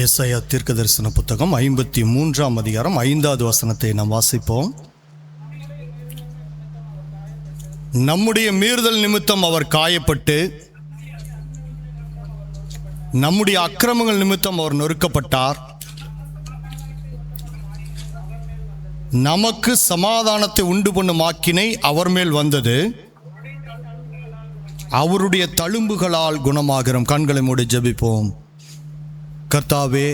ஏசாயா தீர்க்கதரிசன புத்தகம் 53ஆம் அதிகாரம் 5வது வசனத்தை நாம் வாசிப்போம். நம்முடைய மீறுதல் நிமித்தம் அவர் காயப்பட்டு, நம்முடைய அக்கிரமங்கள் நிமித்தம் அவர் நொறுக்கப்பட்டார். நமக்கு சமாதானத்தை உண்டு பண்ணும் ஆக்கினை அவர் மேல் வந்தது, அவருடைய தழும்புகளால் குணமாகிறோம். கண்களை மூடி ஜெபிப்போம். கர்த்தாவே,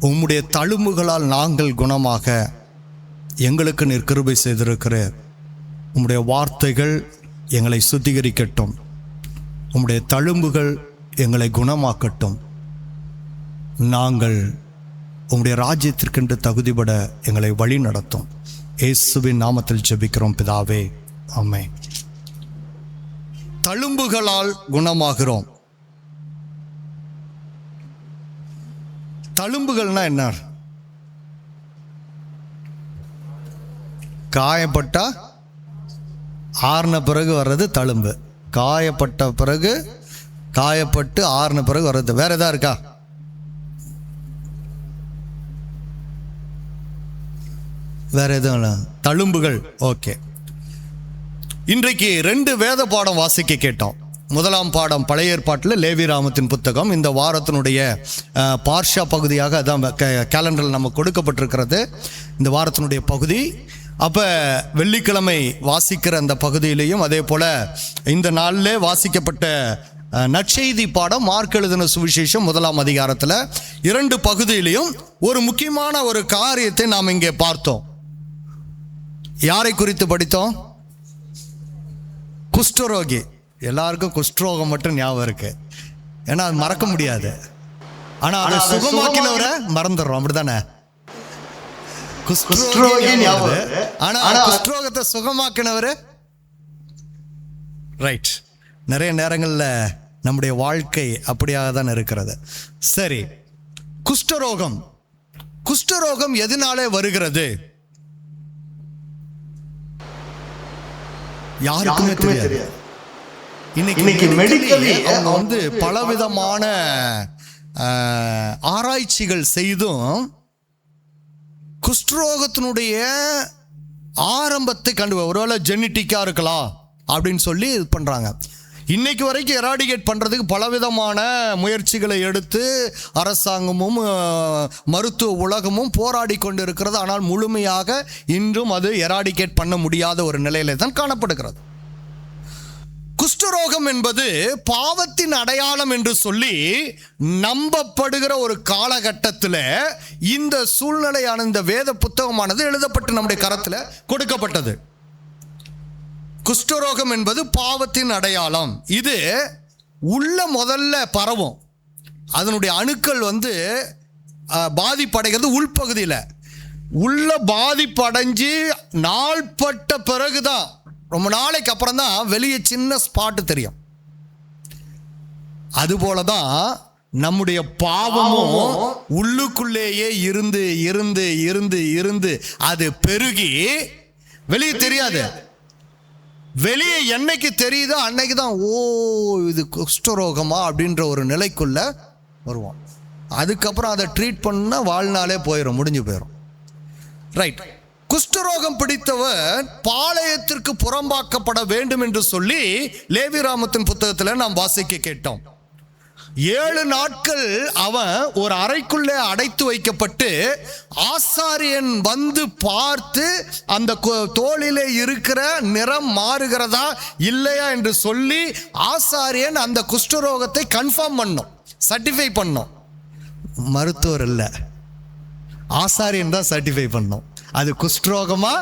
உம்முடைய தழும்புகளால் நாங்கள் குணமாக எங்களுக்கு நீர் கிருபை செய்திருக்கிறீர். உம்முடைய வார்த்தைகள் எங்களை சுத்திகரிக்கட்டும், உம்முடைய தழும்புகள் எங்களை குணமாக்கட்டும். நாங்கள் உம்முடைய ராஜ்யத்திற்கென்று தகுதிபட எங்களை வழி நடத்தும். இயேசுவின் நாமத்தில் ஜெபிக்கிறோம் பிதாவே, ஆமென். தழும்புகளால் குணமாகிறோம். தழும்புகள்னா என்ன? காயப்பட்டா ஆறின பிறகு வர்றது தழும்பு. காயப்பட்ட பிறகு, காயப்பட்டு ஆறின பிறகு வர்றது. வேற எதா இருக்கா? வேற எதுவும் தழும்புகள். ஓகே, இன்றைக்கு 2 வேத பாடம் வாசிக்க கேட்டோம். முதலாம் பாடம் பழைய ஏற்பாட்டில் லேவியராமத்தின் புத்தகம். இந்த வாரத்தினுடைய பார்ஷா பகுதியாக அதான் கேலண்டரில் நம்ம கொடுக்கப்பட்டிருக்கிறது இந்த வாரத்தினுடைய பகுதி. அப்போ வெள்ளிக்கிழமை வாசிக்கிற அந்த பகுதியிலையும் அதே போல் இந்த நாளில் வாசிக்கப்பட்ட நற்செய்தி பாடம் மார்க் எழுதின சுவிசேஷம் 1ஆம் அதிகாரத்தில் 2 பகுதியிலையும் ஒரு முக்கியமான ஒரு காரியத்தை நாம் இங்கே பார்த்தோம். யாரை குறித்து படித்தோம்? குஷ்டரோகி. எல்லாருக்கும் குஷ்டரோகம் மட்டும் ஞாபகம் இருக்கு, ஏன்னா அது மறக்க முடியாது. ஆனா அதை சுகமாக்கினவரை மறந்துடுறோம், அப்படித்தானே? ஆனா குஷ்டரோகத்தை சுகமாக்கினவரு ரைட். நிறைய நேரங்கள்ல நம்முடைய வாழ்க்கை அப்படியாக தான் இருக்கிறது. சரி, குஷ்டரோகம். குஷ்டரோகம் எதனாலே வருகிறது? யாருக்குமே தெரியாது. இன்னைக்கு மெடிக்கலி அவங்க பலவிதமான ஆராய்ச்சிகள் செய்தும் குஷ்டரோகத்தினுடைய ஆரம்பத்தை ஒருவேளை ஜெனட்டிக்கா இருக்கலாம் அப்படின்னு சொல்லி இது பண்றாங்க. இன்னைக்கு வரைக்கும் எராடிகேட் பண்றதுக்கு பலவிதமான முயற்சிகளை எடுத்து அரசாங்கமும் மருத்துவ உலகமும் போராடி கொண்டு இருக்கிறது. ஆனால் முழுமையாக இன்றும் அது எராடிகேட் பண்ண முடியாத ஒரு நிலையில தான் காணப்படுகிறது. குஷ்டரோகம் என்பது பாவத்தின் அடையாளம் என்று சொல்லி நம்பப்படுகிற ஒரு காலகட்டத்தில் இந்த சூழ்நிலையான இந்த வேத புத்தகமானது எழுதப்பட்டு நம்முடைய கரத்தில் கொடுக்கப்பட்டது. குஷ்டரோகம் என்பது பாவத்தின் அடையாளம். இது உள்ள முதல்ல பரவும். அதனுடைய அணுக்கள் பாதிப்படைகிறது உள்பகுதியில். உள்ள பாதிப்படைஞ்சு நாள்பட்ட பிறகுதான், ரொம்ப நாளைக்கு அப்புறம் தான் வெளியே சின்ன ஸ்பாட் தெரியும். அதுபோலதான் நம்முடைய பாவமும் உள்ளுக்குள்ளேயே இருந்து இருந்து இருந்து இருந்து அது பெருகி வெளியே தெரியாது. வெளியே என்னைக்கு தெரியுதோ அன்னைக்கு தான் ஓ இது குஷ்டரோகமா அப்படின்ற ஒரு நிலைக்குள்ள வருவோம். அதுக்கப்புறம் அதை ட்ரீட் பண்ணா வாழ்நாளே போயிடும், முடிஞ்சு போயிடும். ரைட். குஷ்டரோகம் பிடித்தவர் பாளையத்திற்கு புறம்பாக்கப்பட வேண்டும் என்று சொல்லி லேவியராமத்தின் புத்தகத்தில் நாம் வாசிக்க கேட்டோம். 7 நாட்கள் அவன் ஒரு அறைக்குள்ளே அடைத்து வைக்கப்பட்டு ஆசாரியன் பார்த்து அந்த தோளிலே இருக்கிற நிறம் மாறுகிறதா இல்லையா என்று சொல்லி ஆசாரியன் அந்த குஷ்டரோகத்தை கன்ஃபார்ம் பண்ணும், சர்டிஃபை பண்ணும். மருத்துவர் இல்லை, ஆசாரியன் தான் சர்டிஃபை பண்ணும் அது குஷ்டரோகமா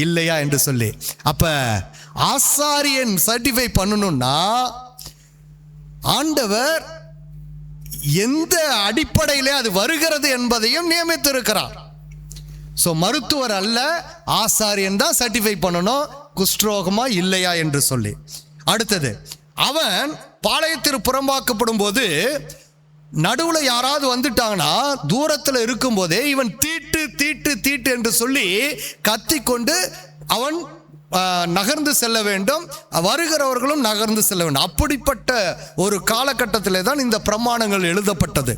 இல்லையா என்று சொல்லி. அப்ப ஆசாரியன் சர்டிஃபை பண்ணணும்னா ஆண்டவர் எந்த அடிப்படையிலே அது வருகிறது என்பதையும் நியமித்திருக்கிறார். சோ மருத்துவர் அல்ல, ஆசாரியன் தான் சர்டிஃபை பண்ணணும் குஷ்டரோகமா இல்லையா என்று சொல்லி. அடுத்தது, அவன் பாளையத்திற்கு புறம்பாக்கப்படும் போது நடுவுல யாராவது வந்துட்டாங்கன்னா தூரத்தில் இருக்கும் போதே இவன் தீட்டு தீட்டு தீட்டு என்று சொல்லி கத்திக்கொண்டு அவன் நகர்ந்து செல்ல வேண்டும், வருகிறவர்களும் நகர்ந்து செல்ல வேண்டும். அப்படிப்பட்ட ஒரு காலகட்டத்திலே தான் இந்த பிரமாணங்கள் எழுதப்பட்டது.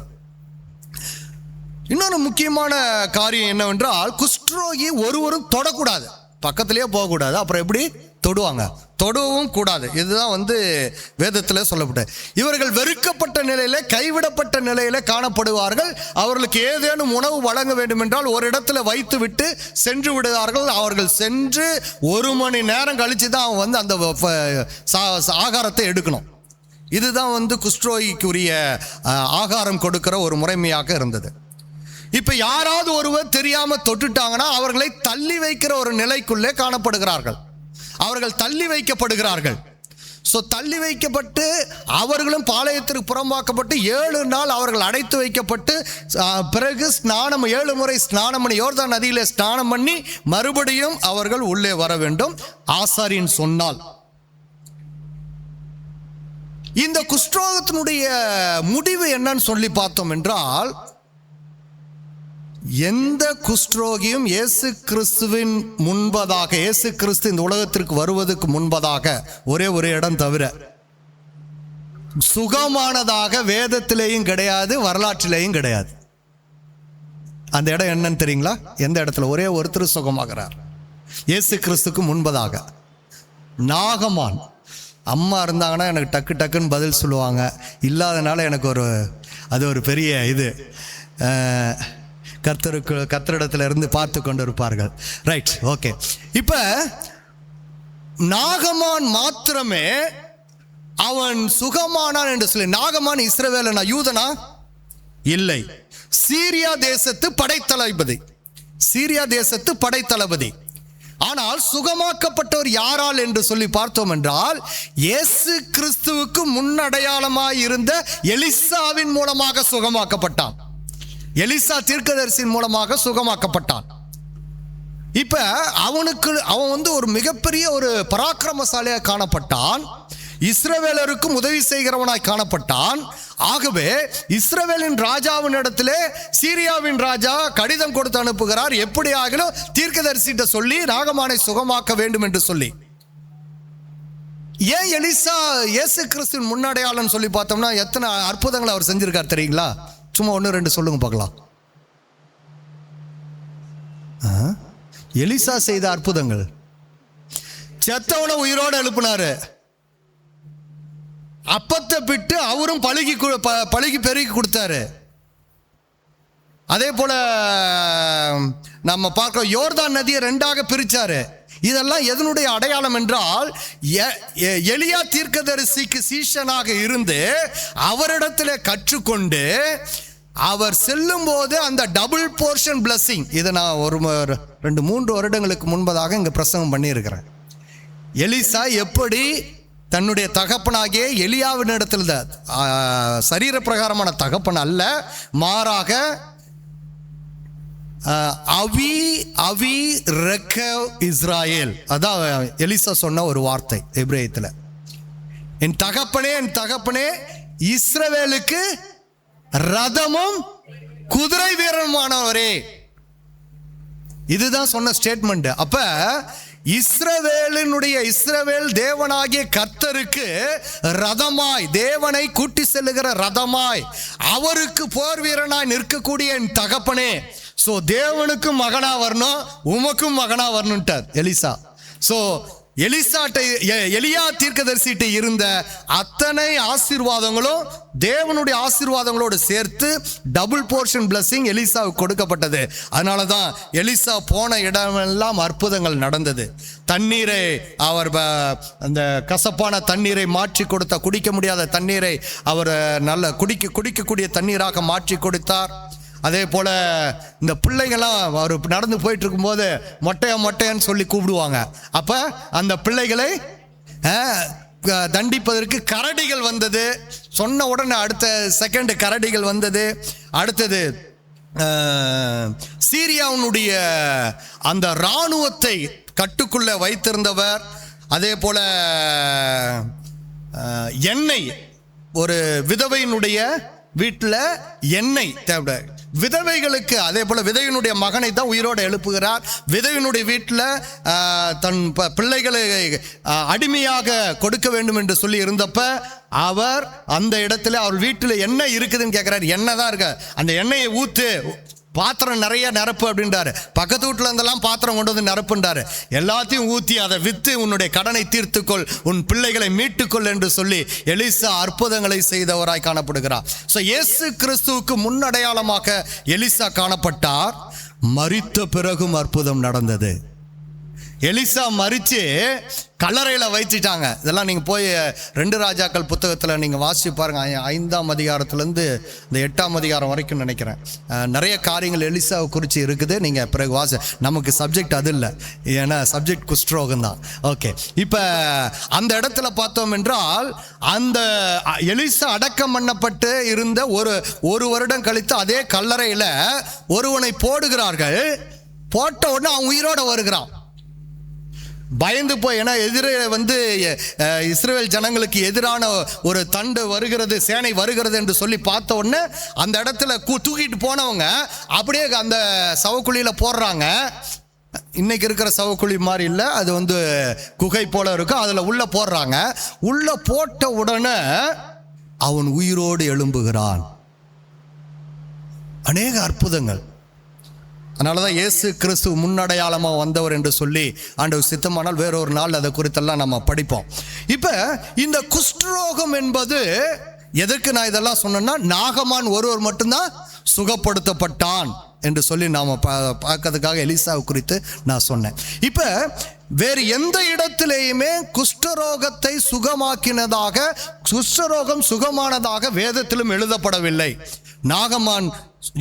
இன்னொரு முக்கியமான காரியம் என்னவென்றால், குஷ்டரோகி ஒருவரும் தொடக்கூடாது, பக்கத்திலேயே போகக்கூடாது. அப்புறம் எப்படி தொடுவாங்க? தொடவும் கூடாது. இதுதான் வேதத்தில் சொல்லப்பட்டது. இவர்கள் வெறுக்கப்பட்ட நிலையில, கைவிடப்பட்ட நிலையில காணப்படுவார்கள். அவர்களுக்கு ஏதேனும் உணவு வழங்க வேண்டும் என்றால் ஒரு இடத்துல வைத்து விட்டு சென்று விடுவார்கள். அவர்கள் சென்று 1 மணி நேரம் கழிச்சு தான் அந்த ஆகாரத்தை எடுக்கணும். இதுதான் குஷ்டரோகிக்குரிய ஆகாரம் கொடுக்கிற ஒரு முறைமையாக இருந்தது. இப்ப யாராவது ஒருவர் தெரியாம தொட்டுட்டாங்கன்னா அவர்களை தள்ளி வைக்கிற ஒரு நிலைக்குள்ளே காணப்படுகிறார்கள். அவர்கள் தள்ளி வைக்கப்படுகிறார்கள். தள்ளி வைக்கப்பட்டு அவர்களும் பாளையத்திற்கு புறம்பாக்கப்பட்டு 7 நாள் அவர்கள் அடைத்து வைக்கப்பட்டு பிறகு 7 முறை ஸ்நானம் பண்ணி யோர்தான் நதியிலே ஸ்நானம் பண்ணி மறுபடியும் அவர்கள் உள்ளே வர வேண்டும், ஆசாரியன் சொன்னால். இந்த குஷ்டரோகத்தினுடைய முடிவு என்னன்னு சொல்லி பார்த்தோம் என்றால், எந்த குஷ்டரோகியும் இயேசு கிறிஸ்துவின் முன்பதாக, இயேசு கிறிஸ்து இந்த உலகத்திற்கு வருவதற்கு முன்பதாக ஒரே ஒரு இடம் தவிர சுகமானதாக வேதத்திலேயும் கிடையாது, வரலாற்றிலேயும் கிடையாது. அந்த இடம் என்னன்னு தெரியுங்களா? எந்த இடத்துல ஒரே ஒருத்தர் சுகமாகிறார்? இயேசு கிறிஸ்துக்கு முன்பதாக நாகமான். அம்மா இருந்தாங்கன்னா எனக்கு டக்கு டக்குன்னு பதில் சொல்லுவாங்க, இல்லாதனால எனக்கு அது ஒரு பெரிய இது கர்த்தரிடத்துல இருந்து பார்த்து கொண்டு இருப்பார்கள். Right, okay. இப்ப நாகமான் மாத்திரமே அவன் சுகமானான் என்று சொல்லி. நாகமான் இஸ்ரவேலனா, யூதனா? இல்லை, சீரியா தேசத்து படைத்தளபதி. சீரியா தேசத்து படைத்தளபதி. ஆனால் சுகமாக்கப்பட்டவர் யாரால் என்று சொல்லி பார்த்தோம் என்றால், இயேசு கிறிஸ்துவுக்கு முன்னடையாளமாய் இருந்த எலிசாவின் மூலமாக சுகமாக்கப்பட்டான். எலிசா தீர்க்கதரிசியின் மூலமாக சுகமாக்கப்பட்டான். இப்ப அவன் ஒரு மிகப்பெரிய ஒரு பராக்கிரமசாலியாக காணப்பட்டான். இஸ்ரவேலருக்கும் உதவி செய்கிறவனாய் காணப்பட்டான். ஆகவே இஸ்ரவேலின் ராஜாவின் இடத்திலே சீரியாவின் ராஜா கடிதம் கொடுத்து அனுப்புகிறார், எப்படி ஆகிலும் தீர்க்கதரிசிட்ட சொல்லி நாகமானை சுகமாக்க வேண்டும் என்று சொல்லி. ஏன் எலிசா இயேசு கிறிஸ்துவின் முன்னடையாளம் சொல்லி பார்த்தோம்னா எத்தனை அற்புதங்களை அவர் செஞ்சிருக்கார் தெரியுங்களா? சும்மா 1-2 சொல்லுங்க பார்க்கலாம். எலிசா செய்த அற்புதங்கள், செத்தவனை உயிரோடு எழுப்பினாரு, அப்பத்தை பிட்டு அவரும் பழுகி பெருகி கொடுத்தாரு. அதே போல நம்ம பார்க்கிறோம், யோர்தான் நதியை 2ஆக பிரிச்சாரு. இதெல்லாம் எதனுடைய அடையாளம் என்றால், எலியா தீர்க்கதரிசிக்கு சீஷனாக இருந்து அவரிடத்தில் கற்றுக்கொண்டு அவர் செல்லும் போது அந்த டபுள் போர்ஷன் பிளஸிங். இதை நான் 2-3 வருடங்களுக்கு முன்பதாக இங்கே பிரசங்கம் பண்ணியிருக்கிறேன். எலிசா எப்படி தன்னுடைய தகப்பனாகிய எலியாவின் இடத்துல சரீர பிரகாரமான தகப்பன் அல்ல, மாறாக அவி ரெக்கவ் இஸ்ராயேல், அதான் எலிசா சொன்ன ஒரு வார்த்தை எபிரேயத்தில். என் தகப்பனே இஸ்ரவேலுக்கு ரதமும் குதிரை வீரனுமானவரே. இதுதான் சொன்ன ஸ்டேட்மெண்ட். அப்ப இஸ்ரவேல் தேவனாகிய கர்த்தருக்கு ரதமாய், தேவனை கூட்டி செல்லுகிற ரதமாய், அவருக்கு போர் வீரனாய் நிற்கக்கூடிய என் தகப்பனே. சோ தேவனுக்கும் மகனா வரணும், உமக்கும் மகனா வரணும்ட்டார் எலிசா. சோ எலியா தீர்க்கதரிசிட்ட இருந்த அத்தனை ஆசீர்வாதங்களும் தேவனுடைய ஆசீர்வாதங்களோடு சேர்த்து டபுள் போர்ஷன் பிளஸிங் எலிசாவுக்கு கொடுக்கப்பட்டது. அதனாலதான் எலிசா போன இடமெல்லாம் அற்புதங்கள் நடந்தது. தண்ணீரை அவர் அந்த கசப்பான தண்ணீரை மாற்றி கொடுத்தார், குடிக்க முடியாத தண்ணீரை அவர் நல்ல குடிக்கக்கூடிய தண்ணீராக மாற்றி கொடுத்தார். அதே போல இந்த பிள்ளைகள்லாம் அவர் நடந்து போயிட்டு இருக்கும்போது மொட்டையான்னு சொல்லி கூப்பிடுவாங்க. அப்ப அந்த பிள்ளைகளை தண்டிப்பதற்கு கரடிகள் வந்தது. சொன்ன உடனே அடுத்த செகண்ட் கரடிகள் வந்தது. அடுத்தது சீரியாவுடைய அந்த இராணுவத்தை கட்டுக்குள்ள வைத்திருந்தவர். அதே போல எண்ணெய், ஒரு விதவையினுடைய வீட்டில் எண்ணெய் தேவை விதவைகளுக்கு. அதே போல விதவையினுடைய மகனை தான் உயிரோடு எழுப்புகிறார். விதவையினுடைய வீட்டில் தன் பிள்ளைகளை அடிமையாக கொடுக்க வேண்டும் என்று சொல்லி இருந்தப்ப அவர் அந்த இடத்துல அவர் வீட்டில் எண்ணெய் இருக்குதுன்னு கேட்கிறார். எண்ணெய் தான் இருக்கு, அந்த எண்ணெயை ஊத்து பாத்திரம் நிறைய நிரப்பு அப்படின்றாரு. பக்கத்து வீட்டுல இருந்தெல்லாம் பாத்திரம் கொண்டு வந்து நிரப்புன்றாரு. எல்லாத்தையும் ஊத்தி அதை வித்து உன்னுடைய கடனை தீர்த்துக்கொள், உன் பிள்ளைகளை மீட்டுக்கொள் என்று சொல்லி எலிசா அற்புதங்களை செய்தவராய் காணப்படுகிறார். சோ இயேசு கிறிஸ்துவுக்கு முன்னடையாளமாக எலிசா காணப்பட்டார். மரித்த பிறகும் அற்புதம் நடந்தது. எலிசா மரிச்சு கல்லறையில வைத்துட்டாங்க. இதெல்லாம் நீங்க போய் 2 ராஜாக்கள் புத்தகத்துல நீங்க வாசிச்சு பாருங்க. 5ஆம் அதிகாரத்திலிருந்து இந்த 8ஆம் அதிகாரம் வரைக்கும் நினைக்கிறேன். நிறைய காரியங்கள் எலிசாவை குறித்து இருக்குது. நீங்க பிறகு வாசி. நமக்கு சப்ஜெக்ட் அது இல்லை, ஏன்னா சப்ஜெக்ட் குஷ்டரோகம் தான். ஓகே, இப்ப அந்த இடத்துல பார்த்தோம் என்றால் அந்த எலிசா அடக்கம் பண்ணப்பட்டு இருந்த ஒரு வருடம் கழித்து அதே கல்லறையில ஒருவனை போடுகிறார்கள். போட்ட உடனே அவன் உயிரோட வருகிறான். பயந்து போய், ஏன்னா எதிரே இஸ்ரவேல் ஜனங்களுக்கு எதிரான ஒரு தண்டு வருகிறது, சேனை வருகிறது என்று சொல்லி பார்த்த உடனே அந்த இடத்துல தூக்கிட்டு போனவங்க அப்படியே அந்த சவக்குழியில போடுறாங்க. இன்னைக்கு இருக்கிற சவக்குழி மாதிரி இல்லை, அது குகை போல இருக்கும். அதுல உள்ள போடுறாங்க. உள்ள போட்ட உடனே அவன் உயிரோடு எழும்புகிறான். அநேக அற்புதங்கள். அதனாலதான் இயேசு கிறிஸ்து முன்னடையாளமாக வந்தவர் என்று சொல்லி ஆண்டவர் சித்தமானால் வேறொரு நாள் அதை குறித்தெல்லாம் நம்ம படிப்போம். இப்ப இந்த குஷ்டரோகம் என்பது எதற்கு நான் இதெல்லாம் சொன்னேன்னா, நாகமான் ஒருவர் மட்டும்தான் சுகப்படுத்தப்பட்டான் என்று சொல்லி நாம பார்க்கறதுக்காக எலிசாவை குறித்து நான் சொன்னேன். இப்ப வேறு எந்த இடத்திலேயுமே குஷ்டரோகத்தை சுகமாக்கினதாக, குஷ்டரோகம் சுகமானதாக வேதத்திலும் எழுதப்படவில்லை. நாகமான்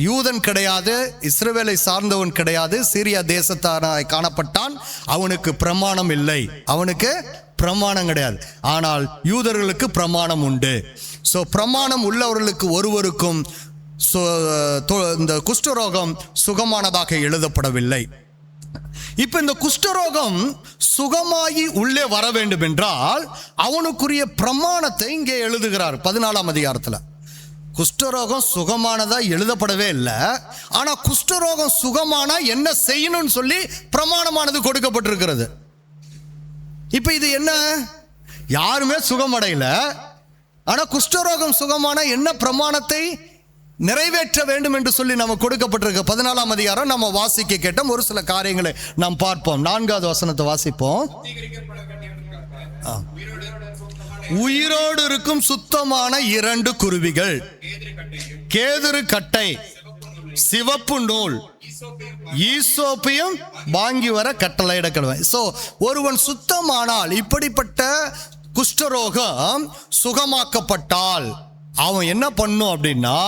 யூதன் கிடையாது, இஸ்ரவேலை சார்ந்தவன் கிடையாது, சீரியா தேசத்தாராய் காணப்பட்டான். அவனுக்கு பிரமாணம் இல்லை, அவனுக்கு பிரமாணம் கிடையாது. ஆனால் யூதர்களுக்கு பிரமாணம் உண்டு. சோ பிரமாணம் உள்ளவர்களுக்கு ஒருவருக்கும் இந்த குஷ்டரோகம் சுகமானதாக எழுதப்படவில்லை. இப்ப இந்த குஷ்டரோகம் சுகமாகி உள்ளே வர வேண்டும் என்றால் அவனுக்குரிய பிரமாணத்தை இங்கே எழுதுகிறார் 14ஆம் அதிகாரத்துல. குஷ்டரோகம் சுகமானதா எழுதப்படவே இல்லை. ஆனா குஷ்டரோகம் சுகமானா என்ன செய்யணும்னு சொல்லி பிரமாணமானது கொடுக்கப்பட்டிருக்கிறது. இப்ப இது என்ன, யாருமே சுகமடையல, ஆனா குஷ்டரோகம் சுகமான என்ன பிரமாணத்தை நிறைவேற்ற வேண்டும் என்று சொல்லி நம்ம கொடுக்கப்பட்டிருக்க 14ஆம் அதிகாரம் நம்ம வாசிக்க கேட்டோம். ஒரு சில காரியங்களை நாம் பார்ப்போம். 4வது வசனத்தை வாசிப்போம். உயிரோடு இருக்கும் சுத்தமான 2 குருவிகள், கேதுரு கட்டை, சிவப்பு நூல், ஈசோப்பையும் வாங்கி வர கட்டளையிட கடவன். சோ ஒருவன் சுத்தமானால், இப்படிப்பட்ட குஷ்டரோகம் சுகமாக்கப்பட்டால் அவன் என்ன பண்ணும் அப்படின்னா,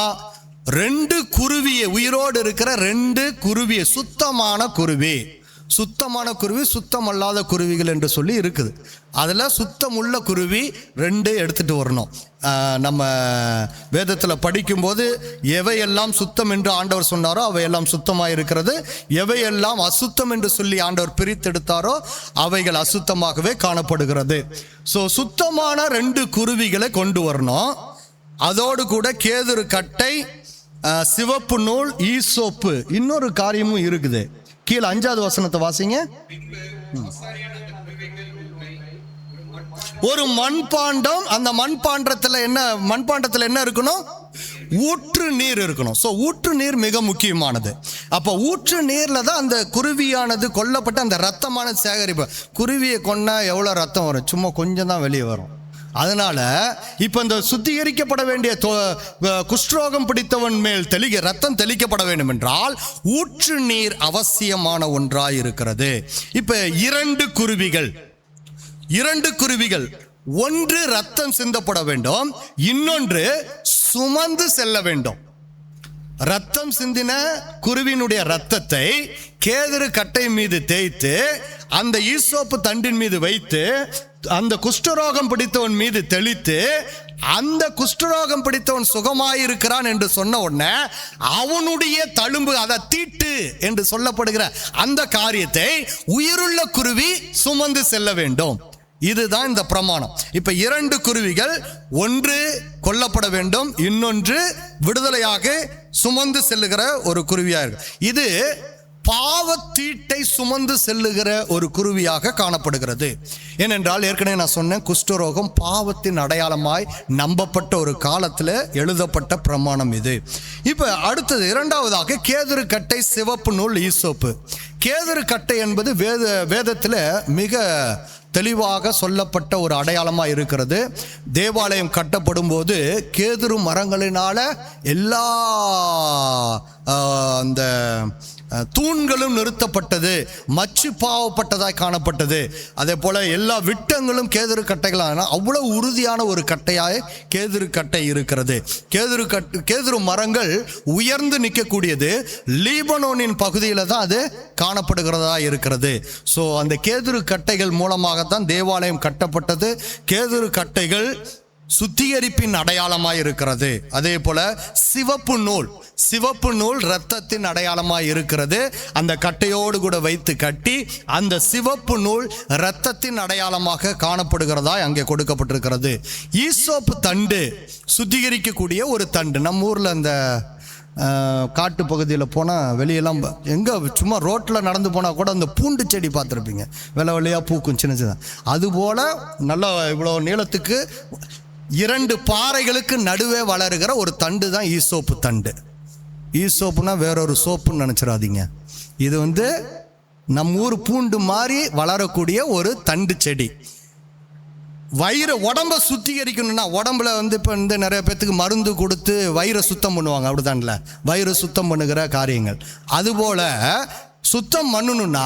2 குருவியை, உயிரோடு இருக்கிற 2 குருவியை, சுத்தமான குருவி, சுத்தமான குருவி, சுத்தம் அல்லாத குருவிகள் என்று சொல்லி இருக்குது. அதில் சுத்தம் உள்ள குருவி 2 எடுத்துட்டு வரணும். நம்ம வேதத்தில் படிக்கும்போது எவையெல்லாம் சுத்தம் என்று ஆண்டவர் சொன்னாரோ அவையெல்லாம் சுத்தமாக இருக்கிறது, எவையெல்லாம் அசுத்தம் என்று சொல்லி ஆண்டவர் பிரித்தெடுத்தாரோ அவைகள் அசுத்தமாகவே காணப்படுகிறது. ஸோ சுத்தமான 2 குருவிகளை கொண்டு வரணும். அதோடு கூட கேதுரு கட்டை, சிவப்பு நூல், ஈசோப்பு, இன்னொரு காரியமும் இருக்குது. கீழே 5வது வசனத்தை வாசிங்க. ஒரு மண்பாண்டம், அந்த மண்பாண்டத்தில் என்ன இருக்கணும், ஊற்று நீர் இருக்கணும். ஸோ ஊற்று நீர் மிக முக்கியமானது. அப்போ ஊற்று நீர்ல தான் அந்த குருவியானது கொல்லப்பட்ட அந்த ரத்தமான சேகரிப்பு. குருவியை கொன்னா எவ்வளோ ரத்தம் வரும், சும்மா கொஞ்சம் தான் வெளியே வரும். அதனால இப்ப இந்த சுத்திகரிக்கப்பட வேண்டிய குஷ்டரோகம் பிடித்தவன் மேல் ரத்தம் தெளிக்கப்பட வேண்டும் என்றால் ஊற்று நீர் அவசியமான ஒன்றாய் இருக்கிறது. இப்ப 2 குருவிகள், ஒன்று ரத்தம் சிந்தப்பட வேண்டும், இன்னொன்று சுமந்து செல்ல வேண்டும். ரத்தம் சிந்தின குருவினுடைய ரத்தத்தை கேதுரு கட்டை மீது தேய்த்து அந்த ஈசோப்பு தண்டின் மீது வைத்து அந்த குஷ்டரோகம் பிடித்தவன் மீது தெளித்து, அந்த குஷ்டரோகம் பிடித்தவன் சுகமாயிருக்கிறான் என்று சொன்ன உடனே அவனுடைய தழும்பு, அதை தீட்டு என்று சொல்லப்படுகிற அந்த காரியத்தை உயிருள்ள குருவி சுமந்து செல்ல வேண்டும். இதுதான் இந்த பிரமாணம். இப்ப 2 குருவிகள், ஒன்று கொல்லப்பட வேண்டும், இன்னொன்று விடுதலையாக சுமந்து செல்லுகிற ஒரு குருவியா இருக்கு. இது பாவத்தீட்டை சுமந்து செல்லுகிற ஒரு குருவியாக காணப்படுகிறது. ஏனென்றால் ஏற்கனவே நான் சொன்னேன், குஷ்டரோகம் பாவத்தின் அடையாளமாய் நம்பப்பட்ட ஒரு காலத்தில் எழுதப்பட்ட பிரமாணம் இது. இப்போ அடுத்தது இரண்டாவதாக கேதுரு கட்டை, சிவப்பு நூல், ஈசோப்பு. கேதுரு கட்டை என்பது வேதத்தில் மிக தெளிவாக சொல்லப்பட்ட ஒரு அடையாளமாக இருக்கிறது. தேவாலயம் கட்டப்படும் போது கேதுரு மரங்களினால எல்லா அந்த தூண்களும் நிறுத்தப்பட்டது, மச்சு பாவப்பட்டதாய் காணப்பட்டது. அதே போல எல்லா விட்டங்களும் கேதுரு கட்டைகளான அவ்வளவு உறுதியான ஒரு கட்டையாய் கேதுரு கட்டை இருக்கிறது. கேதுரு மரங்கள் உயர்ந்து நிற்கக்கூடியது. லீபனோனின் பகுதியில் தான் அது காணப்படுகிறதா இருக்கிறது. ஸோ அந்த கேதுரு கட்டைகள் மூலமாகத்தான் தேவாலயம் கட்டப்பட்டது. கேதுரு கட்டைகள் சுத்திகரிப்பின் அடையாளமாய் இருக்கிறது. அதே போல சிவப்பு நூல் இரத்தத்தின் அடையாளமாய் இருக்கிறது. அந்த கட்டையோடு கூட வைத்து கட்டி அந்த சிவப்பு நூல் இரத்தத்தின் அடையாளமாக காணப்படுகிறதா அங்கே கொடுக்கப்பட்டிருக்கிறது. ஈசோப்பு தண்டு சுத்திகரிக்கக்கூடிய ஒரு தண்டு. நம்ம ஊரில் அந்த காட்டு பகுதியில் போனால் வெளியெல்லாம் எங்கே சும்மா ரோட்டில் நடந்து போனால் கூட அந்த பூண்டு செடி பார்த்துருப்பீங்க, வெள்ளை வெள்ளையாக பூக்கும், சின்ன சின்ன. அதுபோல் நல்லா இவ்வளோ நீளத்துக்கு 2 பாறைகளுக்கு நடுவே வளருகிற ஒரு தண்டு தான் ஈசோப்பு தண்டு. ஈசோப்புனா வேறொரு சோப்புன்னு நினச்சிடாதீங்க. இது நம்ம ஊர் பூண்டு மாதிரி வளரக்கூடிய ஒரு தண்டு செடி. உடம்பை சுத்திகரிக்கணும்னா, உடம்புல இப்போ நிறைய பேர்த்துக்கு மருந்து கொடுத்து வயிறை சுத்தம் பண்ணுவாங்க, அப்படித்தான்ல, வயிறு சுத்தம் பண்ணுகிற காரியங்கள். அதுபோல் சுத்தம் பண்ணணும்னா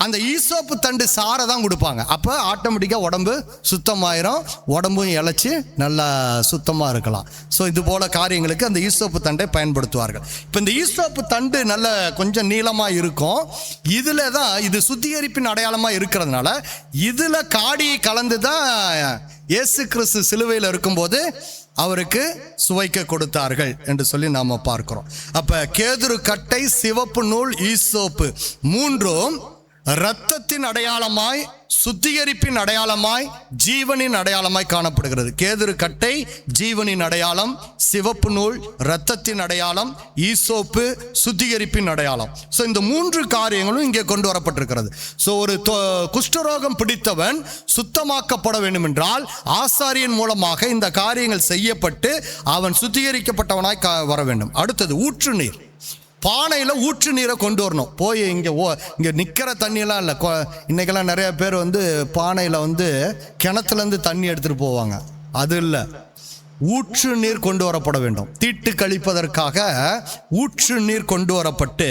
அந்த ஈசோப்பு தண்டு சாரை தான் கொடுப்பாங்க. அப்போ ஆட்டோமேட்டிக்காக உடம்பு சுத்தமாயிரும், உடம்பும் இழைச்சி நல்லா சுத்தமாக இருக்கலாம். ஸோ இது போல காரியங்களுக்கு அந்த ஈசோப்பு தண்டை பயன்படுத்துவார்கள். இப்போ இந்த ஈசோப்பு தண்டு நல்ல கொஞ்சம் நீளமாக இருக்கும். இதில் தான் இது சுத்திகரிப்பின் அடையாளமாக இருக்கிறதுனால இதில் காடியை கலந்து தான் இயேசு கிறிஸ்து சிலுவையில் இருக்கும்போது அவருக்கு சுவைக்க கொடுத்தார்கள் என்று சொல்லி நாம பார்க்கிறோம். அப்ப கேதுரு கட்டை, சிவப்பு நூல், ஈசோப்பு மூன்றும் இரத்தத்தின் அடையாளமாய், சுத்திகரிப்பின் அடையாளமாய், ஜீவனின் அடையாளமாய் காணப்படுகிறது. கேதுரு கட்டை ஜீவனின் அடையாளம், சிவப்பு நூல் இரத்தத்தின் அடையாளம், ஈசோப்பு சுத்திகரிப்பின் அடையாளம். ஸோ இந்த 3 காரியங்களும் இங்கே கொண்டு வரப்பட்டிருக்கிறது. ஸோ ஒரு குஷ்டரோகம் பிடித்தவன் சுத்தமாக்கப்பட வேண்டும் என்றால் ஆசாரியன் மூலமாக இந்த காரியங்கள் செய்யப்பட்டு அவன் சுத்திகரிக்கப்பட்டவனாய் வர வேண்டும். அடுத்தது ஊற்று நீர். பானையில் ஊற்று நீரை கொண்டு வரணும். போய் இங்கே நிற்கிற தண்ணியெல்லாம் இல்லை. இன்றைக்கெல்லாம் நிறைய பேர் பானையில் கிணத்துலேருந்து தண்ணி எடுத்துகிட்டு போவாங்க. அது இல்லை, ஊற்று நீர் கொண்டு வரப்பட வேண்டும். தீட்டு கழிப்பதற்காக ஊற்று நீர் கொண்டு வரப்பட்டு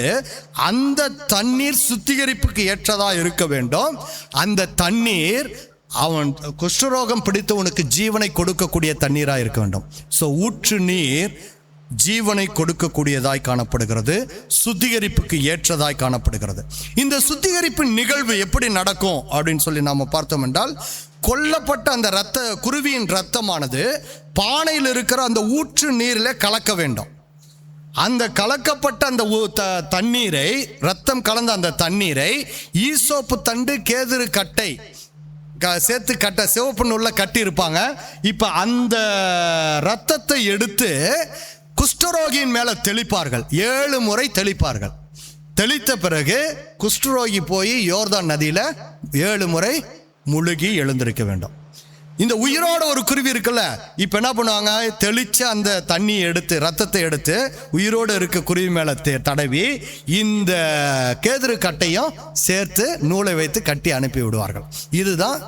அந்த தண்ணீர் சுத்திகரிப்புக்கு ஏற்றதாக இருக்க வேண்டும். அந்த தண்ணீர் அவன் குஷ்டரோகம் பிடித்தவனுக்கு ஜீவனை கொடுக்கக்கூடிய தண்ணீராக இருக்க வேண்டும். ஸோ ஊற்று நீர் ஜீவனை கொடுக்கக்கூடியதாய் காணப்படுகிறது, சுத்திகரிப்புக்கு ஏற்றதாய் காணப்படுகிறது. இந்த சுத்திகரிப்பின் நிகழ்வு எப்படி நடக்கும் அப்படின்னு சொல்லி நாம பார்த்தோம் என்றால், கொல்லப்பட்ட அந்த குருவியின் இரத்தமானது பானையில் இருக்கிற அந்த ஊற்று நீரில் கலக்க வேண்டும். அந்த கலக்கப்பட்ட அந்த தண்ணீரை, இரத்தம் கலந்த அந்த தண்ணீரை ஈசோப்பு தண்டு, கேதுரு கட்டை சேர்த்து சிவப்பு நூல்ல கட்டி இருப்பாங்க. இப்ப அந்த இரத்தத்தை எடுத்து குஷ்டரோகியின் மேல தெளிப்பார்கள். 7 முறை தெளிப்பார்கள். தெளித்த பிறகு குஷ்டரோகி போய் யோர்தான் நதியில 7 முறை முழுகி எழுந்திருக்க வேண்டும். இந்த உயிரோட ஒரு குருவி இருக்குல்ல, இப்ப என்ன பண்ணுவாங்க, தெளிச்ச அந்த தண்ணியை எடுத்து, ரத்தத்தை எடுத்து உயிரோடு இருக்க குருவி மேல தடவி இந்த கேதுரு கட்டையும் சேர்த்து நூலை வைத்து கட்டி அனுப்பி விடுவார்கள். இதுதான்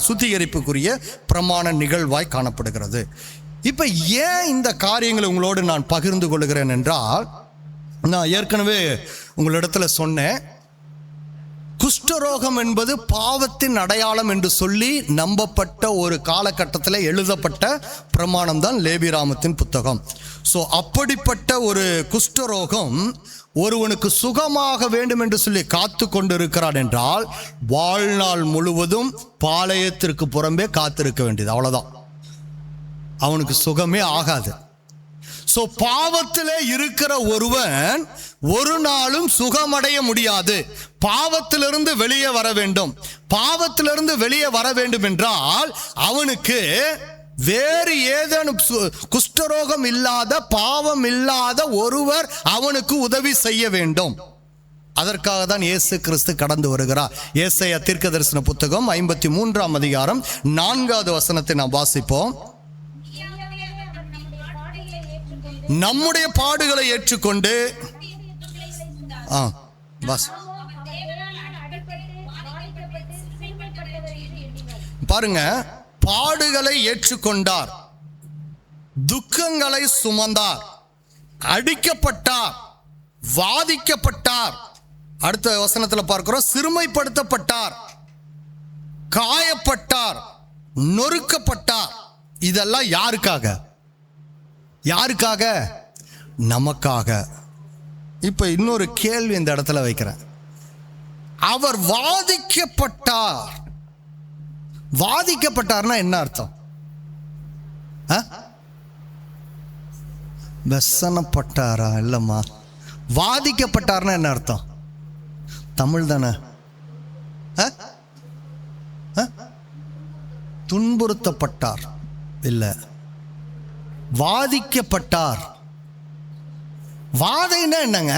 சுத்திகரிப்புக்குரிய பிரமாண நிகழ்வாய் காணப்படுகிறது. இப்ப ஏன் இந்த காரியங்களை உங்களோடு நான் பகிர்ந்து கொள்கிறேன் என்றால், நான் ஏற்கனவே உங்களிடத்துல சொன்னேன், குஷ்டரோகம் என்பது பாவத்தின் அடையாளம் என்று சொல்லி நம்பப்பட்ட ஒரு காலகட்டத்தில் எழுதப்பட்ட பிரமாணம் தான் லேவியராமத்தின் புத்தகம். ஸோ அப்படிப்பட்ட ஒரு குஷ்டரோகம் ஒருவனுக்கு சுகமாக வேண்டும் என்று சொல்லி காத்து கொண்டிருக்கிறான் என்றால் வாழ்நாள் முழுவதும் பாளையத்திற்கு புறம்பே காத்திருக்க வேண்டியது, அவ்வளவுதான். அவனுக்கு சுகமே ஆகாது. சோ பாவத்திலே இருக்கிற ஒருவன் ஒரு நாளும் சுகமடைய முடியாது. பாவத்திலிருந்து வெளியே வர வேண்டும். பாவத்திலிருந்து வெளியே வர வேண்டும் என்றால் அவனுக்கு வேறு ஏதேனும் குஷ்டரோகம் இல்லாத, பாவம் இல்லாத ஒருவர் அவனுக்கு உதவி செய்ய வேண்டும். அதற்காக தான் இயேசு கிறிஸ்து கடந்து வருகிறார். ஏசாயா தீர்க்கதரிசன புத்தகம் 53ஆம் அதிகாரம் 4வது வசனத்தை நாம் வாசிப்போம். நம்முடைய பாடுகளை ஏற்றுக்கொண்டு பாருங்க, பாடுகளை ஏற்றுக்கொண்டார், துக்கங்களை சுமந்தார், அடிக்கப்பட்டார், வாதிக்கப்பட்டார். அடுத்த வசனத்தில் பார்க்கிறோம், சிறுமைப்படுத்தப்பட்டார், காயப்பட்டார், நொறுக்கப்பட்டார். இதெல்லாம் யாருக்காக? யாருக்காக? நமக்காக. இப்ப இன்னொரு கேள்வி இந்த இடத்துல வைக்கிறேன். அவர் வாதிக்கப்பட்டார். வாதிக்கப்பட்டார்னா என்ன அர்த்தம்? வெசனப்பட்டாரா? இல்லம்மா, வாதிக்கப்பட்டார்னா என்ன அர்த்தம்? தமிழ் தானே. துன்புறுத்தப்பட்டார் இல்ல, வாதிக்கப்பட்டார். வாதைன்னா என்னங்க?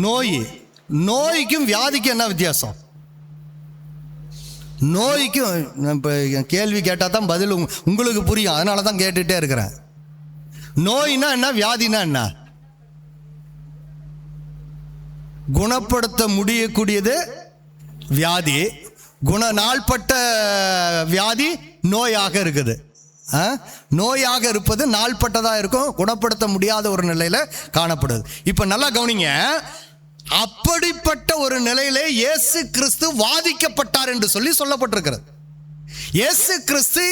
நோய். நோய்க்கும் வியாதிக்கும் என்ன வித்தியாசம்? நோய்க்கும் இப்போ கேள்வி கேட்டால் தான் பதில் உங்களுக்கு புரியும், அதனால தான் கேட்டுகிட்டே இருக்கிறேன். நோய்னா என்ன, வியாதினா என்ன? குணப்படுத்த முடியக்கூடியது வியாதி, நாள்பட்ட வியாதி நோயாக இருக்குது. நோயாக இருப்பது நாள்பட்டதாக இருக்கும், குணப்படுத்த முடியாத ஒரு நிலையில காணப்படுது. இப்போ நல்லா கவனிங்க, அப்படிப்பட்ட ஒரு நிலையிலே இயேசு கிறிஸ்து வாதிக்கப்பட்டார் என்று சொல்லி சொல்லப்பட்டிருக்கிறது. இயேசு கிறிஸ்து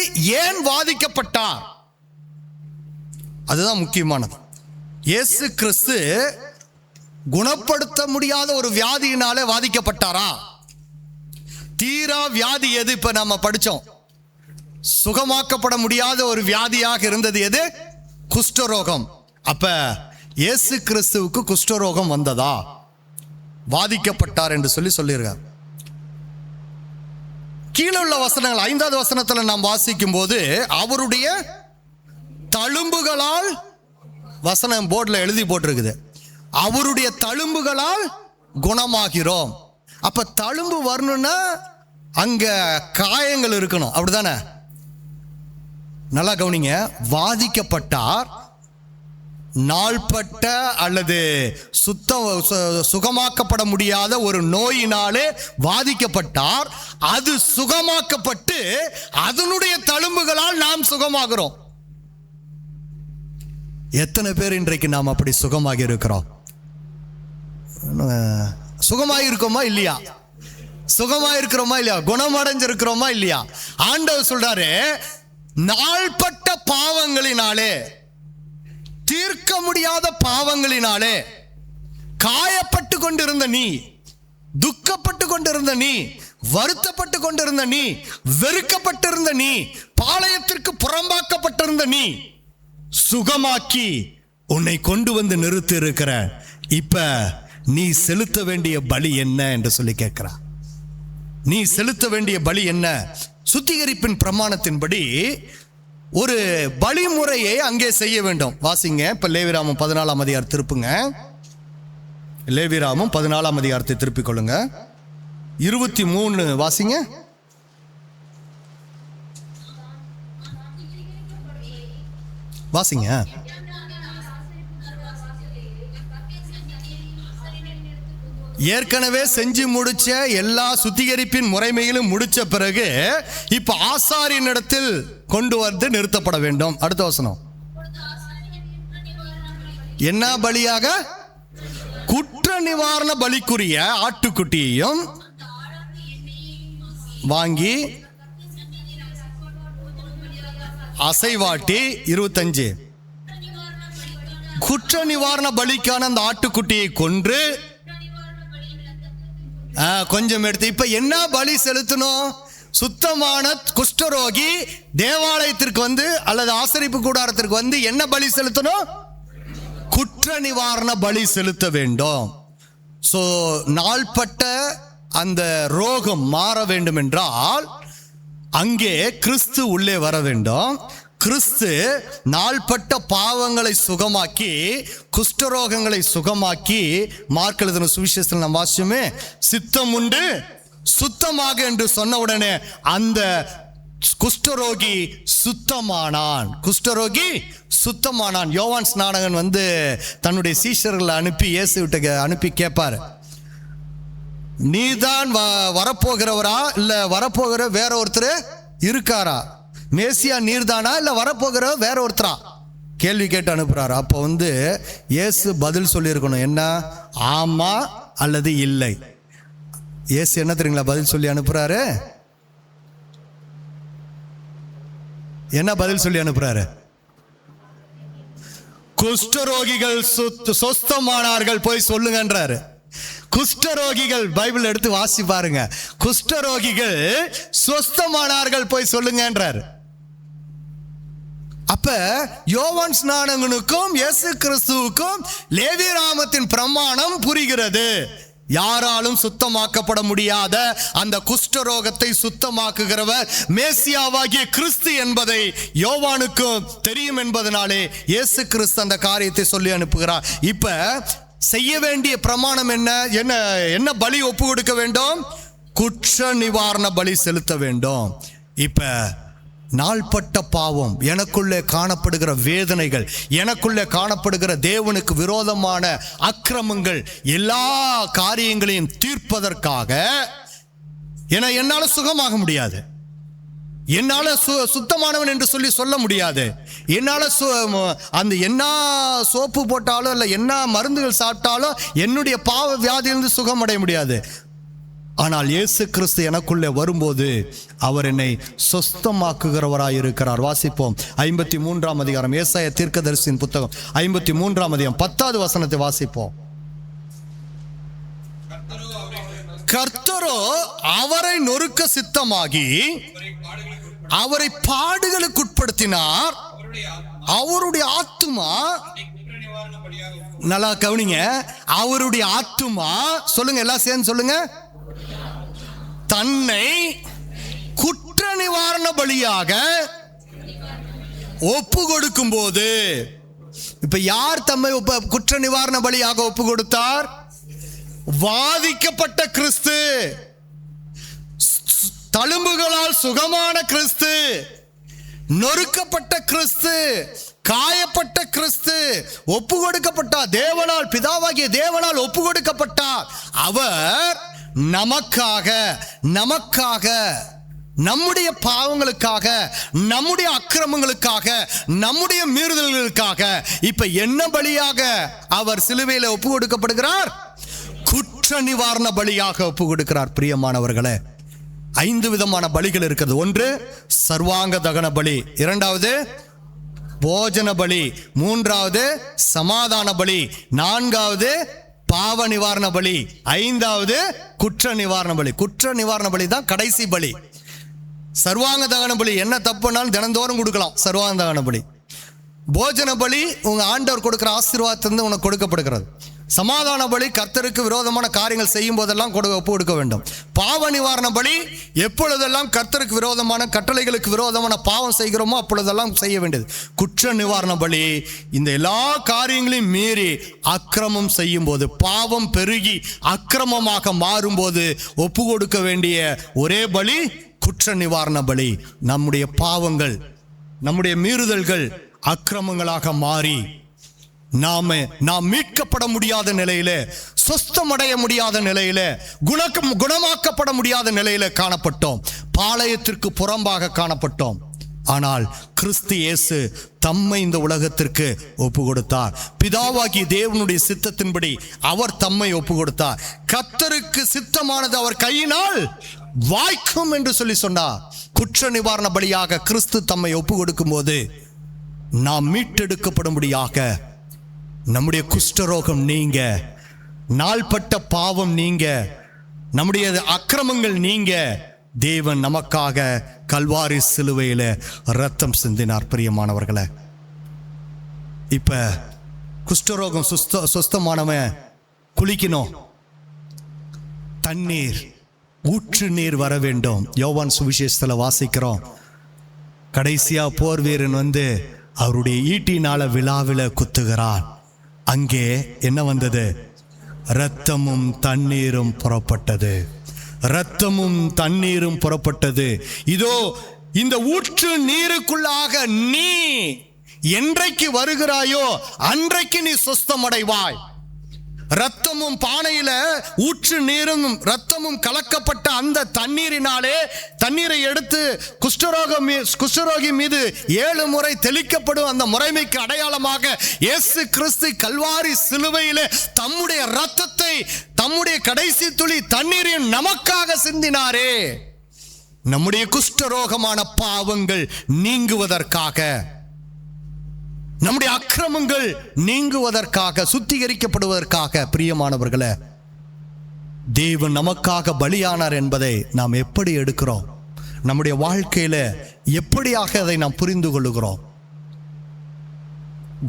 ஏன் வாதிக்கப்பட்டார்? அதுதான் முக்கியமானது. இயேசு கிறிஸ்து குணப்படுத்த முடியாத ஒரு வியாதியினாலே வாதிக்கப்பட்டாரா? தீரா வியாதி எது? இப்ப நாம படிச்சோம். சுகமாக்கப்பட முடியாத ஒரு வியாதியாக இருந்தது எது? குஷ்டரோகம். அப்ப இயேசு கிறிஸ்துவுக்கு குஷ்டரோகம் வந்ததா? வாதிக்கப்பட்டார் என்று சொல்லியிருக்கார். கீழே உள்ள வசனங்கள் 5வது வசனத்தில் நாம் வாசிக்கும் போது, அவருடைய தழும்புகளால், வசனம் போர்டில் எழுதி போட்டிருக்குது, அவருடைய தழும்புகளால் குணமாகிறோம். அப்ப தழும்பு வரணும்னா அங்க காயங்கள் இருக்கணும், அப்படிதானே? நல்லா கவனிங்க, வாதிக்கப்பட்டார், நாள்பட்ட அல்லது சுகமாக்கப்பட முடியாத ஒரு நோயினாலே வாதிக்கப்பட்டார். அது சுகமாக்கப்பட்டு அதனுடைய தழும்புகளால் நாம் சுகமாகிறோம். எத்தனை பேர் இன்றைக்கு நாம் அப்படி சுகமாகி இருக்கிறோம்? சுகமாயிருக்கோமா இல்லையா? சுகமாயிருக்கிறோமா இல்லையா? குணமடைஞ்சிருக்கிறோமா இல்லையா? ஆண்டவர் சொல்றாரு, நாள்பட்ட பாவங்களினாலே, தீர்க்க முடியாத பாவங்களினாலே காயப்பட்டு கொண்டிருந்த நீ, துக்கப்பட்டு கொண்டிருந்த நீ, வருத்தப்பட்டு கொண்டிருந்த நீ, வெறுக்கப்பட்டிருந்த நீ, பாளையத்திற்கு புறம்பாக்கப்பட்டிருந்த நீ, சுகமாக்கி உன்னை கொண்டு வந்து நிறுத்தி இருக்கிற. இப்ப நீ செலுத்த வேண்டிய பலி என்ன என்று சொல்லி கேட்கிறார். நீ செலுத்த வேண்டிய பலி என்ன? சுத்திகரிப்பின் பிரமாணத்தின்படி ஒரு பலிமுறையை அங்கே செய்ய வேண்டும். வாசிங்க, இப்ப லேவியராகமம் 14ஆம் அதிகாரம் திருப்புங்க. லேவியராகமம் 14ஆம் அதிகாரத்தை திருப்பிக் கொள்ளுங்க. 23 வாசிங்க. வாசிங்க. ஏற்கனவே செஞ்சு முடிச்ச எல்லா சுத்திகரிப்பின் முறைமையிலும் முடிச்ச பிறகு இப்ப ஆசாரியின் இடத்தில் கொண்டு வந்து நிறுத்தப்பட வேண்டும். அடுத்த வசனம், என்ன பலியாக? குற்ற நிவாரண பலிக்குரிய ஆட்டுக்குட்டியையும் வாங்கி அசைவாட்டி. 25, குற்ற நிவாரண பலிக்கான அந்த ஆட்டுக்குட்டியை கொன்று கொஞ்சம் எடுத்து, இப்ப என்ன பலி செலுத்தணும்? சுத்தமான குஷ்டரோகி தேவாலயத்திற்கு வந்து அல்லது ஆசரிப்பு கூடாரத்திற்கு வந்து என்ன பலி செலுத்தணும்? குற்ற நிவாரண பலி செலுத்த வேண்டும். சோ நாள்பட்ட அந்த ரோகம் மாற வேண்டும் என்றால் அங்கே கிறிஸ்து உள்ளே வர வேண்டும். கிறிஸ்து நாள்பட்ட பாவங்களை சுகமாக்கி குஷ்டரோகங்களை சுகமாக்கி, மார்க் எழுதின சுவிசேஷத்தில் நாம் வாசிச்சோமே, சித்தம் உண்டு சுத்தமாக என்று சொன்ன உடனே அந்த குஷ்டரோகி சுத்தமானான். குஷ்டரோகி சுத்தமானான். யோவான் ஸ்நானகன் தன்னுடைய சீஷர்களை அனுப்பி இயேசுவிட்ட அனுப்பி கேட்பார், நீதான் வரப்போகிறவரா இல்ல வரப்போகிற வேற ஒருத்தர் இருக்காரா? மேசியா நீர்தானா இல்ல வரப்போகிற வேற ஒருத்தரா? கேள்வி கேட்டு அனுப்புறாரு. அப்போ இயேசு பதில் சொல்லியிருக்கணும், என்ன? ஆமா அல்லது இல்லை. இயேசு என்ன தெரியுங்களா பதில் சொல்லி அனுப்புறாரு? என்ன பதில் சொல்லி அனுப்புறாரு? குஷ்டரோகிகள் சொஸ்தமானார்கள் போய் சொல்லுங்கன்றாரு. குஷ்டரோகிகள், பைபிள் எடுத்து வாசி பாருங்க, குஷ்டரோகிகள் சொஸ்தமானார்கள் போய் சொல்லுங்கன்றாரு. அப்ப யோவான் ஸ்நானகனுக்கும் இயேசு கிறிஸ்துவுக்கும் லேவியராமத்தின் பிரமாணம் புரிகிறது. யாராலும் சுத்தமாக்கப்பட முடியாத அந்த குஷ்டரோகத்தை சுத்தமாக்குகிறவர் மேசியாவாகிய கிறிஸ்து என்பதை யோவானுக்கும் தெரியும் என்பதனாலே இயேசு கிறிஸ்து அந்த காரியத்தை சொல்லி அனுப்புகிறார். இப்ப செய்ய வேண்டிய பிரமாணம் என்ன? என்ன பலி ஒப்பு கொடுக்க வேண்டும்? குற்ற நிவாரண பலி செலுத்த வேண்டும். இப்ப நாள்பட்ட பாவம், எனக்குள்ளே காணப்படுகிற வேதனைகள், எனக்குள்ளே காணப்படுகிற தேவனுக்கு விரோதமான அக்கிரமங்கள், எல்லா காரியங்களையும் தீர்ப்பதற்காக என்னால சுகமாக முடியாது, என்னால சுத்தமானவன் என்று சொல்ல முடியாது, என்னால அந்த என்ன சோப்பு போட்டாலும் இல்ல என்ன மருந்துகள் சாப்பிட்டாலும் என்னுடைய பாவ வியாதியிலிருந்து சுகம் அடைய முடியாது. ஆனால் இயேசு கிறிஸ்து எனக்குள்ளே வரும்போது அவர் என்னை சொஸ்தமாக்குகிறவராய் இருக்கிறார். வாசிப்போம் 53ஆம் அதிகாரம், ஏசாயா தீர்க்கதரிசியின் புத்தகம் 53ஆம் அதிகாரம் 10வது வசனத்தை வாசிப்போம். கர்த்தரோ அவரை நொறுக்க சித்தமாகி அவரை பாடுகளுக்கு உட்படுத்தினார். அவருடைய ஆத்துமா, நல்லா கவனிங்க, அவருடைய ஆத்துமா, சொல்லுங்க எல்லாம் சேர்ந்து சொல்லுங்க, தன்னை குற்ற நிவாரண பலியாக ஒப்பு கொடுக்கும் போது, இப்ப யார் தம்மை குற்ற நிவாரண பலியாக ஒப்பு கொடுத்தார்? வாதிக்கப்பட்ட கிறிஸ்து, தழும்புகளால் சுகமான கிறிஸ்து, நொறுக்கப்பட்ட கிறிஸ்து, காயப்பட்ட கிறிஸ்து ஒப்பு கொடுக்கப்பட்டார். தேவனால், பிதாவாகிய தேவனால் ஒப்பு கொடுக்கப்பட்டார். அவர் நமக்காக நம்முடைய பாவங்களுக்காக, நம்முடைய அக்கிரமங்களுக்காக, நம்முடைய மீறுதல்களுக்காக இப்ப என்ன பலியாக அவர் சிலுவையில் ஒப்பு கொடுக்கப்படுகிறார்? குற்ற நிவாரண பலியாக ஒப்பு கொடுக்கிறார். பிரியமானவர்களே, 5 விதமான பலிகள் இருக்கிறது. ஒன்று சர்வாங்க தகன பலி, இரண்டாவது போஜன பலி, மூன்றாவது சமாதான பலி, நான்காவது பாவ நிவாரண பலி, ஐந்தாவது குற்ற நிவாரண பலி. குற்ற நிவாரண பலி தான் கடைசி பலி. சர்வாங்க தகன பலி என்ன தப்புனாலும் தினந்தோறும் கொடுக்கலாம். சர்வாங்க தகன பலி, போஜன பலி உங்க ஆண்டவர் கொடுக்கிற ஆசீர்வாதத்திலிருந்து உனக்கு கொடுக்கப்படுகிறது. சமாதான பலி கர்த்தருக்கு விரோதமான காரியங்கள் செய்யும் போதெல்லாம் ஒப்பு கொடுக்க வேண்டும். பாவ நிவாரண பலி எப்பொழுதெல்லாம் கர்த்தருக்கு விரோதமான கட்டளைகளுக்கு விரோதமான பாவம் செய்கிறோமோ அப்பொழுதெல்லாம் செய்ய வேண்டியது. குற்ற நிவாரண பலி இந்த எல்லா காரியங்களையும் மீறி அக்கிரமம் செய்யும் போது, பாவம் பெருகி அக்கிரமமாக மாறும்போது ஒப்பு கொடுக்க வேண்டிய ஒரே பலி குற்ற நிவாரண பலி. நம்முடைய பாவங்கள், நம்முடைய மீறுதல்கள் அக்கிரமங்களாக மாறி நாம் மீட்கப்பட முடியாத நிலையில, சொஸ்தமடைய முடியாத நிலையில, குணமாக்கப்பட முடியாத நிலையில காணப்பட்டோம். பாளையத்திற்கு புறம்பாக காணப்பட்டோம். ஆனால் கிறிஸ்து இயேசு தம்மை இந்த உலகத்திற்கு ஒப்பு கொடுத்தார். பிதாவாகிய தேவனுடைய சித்தத்தின்படி அவர் தம்மை ஒப்பு கொடுத்தார். கர்த்தருக்கு சித்தமானது அவர் கையினால் வாய்க்கும் என்று சொல்லி சொன்னார். குற்ற நிவாரண பலியாக கிறிஸ்து தம்மை ஒப்பு கொடுக்கும் போது நாம் மீட்டெடுக்கப்படும்படியாக நம்முடைய குஷ்டரோகம் நீங்க, நாள்பட்ட பாவம் நீங்க, நம்முடைய அக்கிரமங்கள் நீங்க, தேவன் நமக்காக கல்வாரி சிலுவையில ரத்தம் சிந்தினார். பிரியமானவர்களே, இப்ப குஷ்டரோகம் சுஸ்தமானவன் குளிக்கணும், தண்ணீர் ஊற்று நீர் வர வேண்டும். யோவான் சுவிசேஷத்துல வாசிக்கிறோம், கடைசியா போர் வீரன் வந்து அவருடைய ஈட்டினால விழாவில குத்துகிறான். அங்கே என்ன வந்தது? இரத்தமும் தண்ணீரும் புறப்பட்டது. இரத்தமும் தண்ணீரும் புறப்பட்டது. இதோ இந்த ஊற்று நீருக்குள்ளாக நீ என்றைக்கு வருகிறாயோ அன்றைக்கு நீ சுஸ்தமடைவாய். இரத்தமும் பானையில ஊற்று நீரும் இரத்தமும் கலக்கப்பட்ட அந்த தண்ணீரை எடுத்து குஷ்டரோகி மீது 7 முறை தெளிக்கப்படும் அந்த முறைமைக்கு அடையாளமாக இயேசு கிறிஸ்து கல்வாரி சிலுவையிலே தம்முடைய இரத்தத்தை, தம்முடைய கடைசி துளி தண்ணீரையும் நமக்காக சிந்தினாரே. நம்முடைய குஷ்டரோகமான பாவங்கள் நீங்குவதற்காக, நம்முடைய அக்கிரமங்கள் நீங்குவதற்காக, சுத்திகரிக்கப்படுவதற்காக. பிரியமானவர்களே, தேவன் நமக்காக பலியானார் என்பதை நாம் எப்படி எடுக்கிறோம்? நம்முடைய வாழ்க்கையில எப்படியாக அதை நாம் புரிந்து கொள்ளுகிறோம்?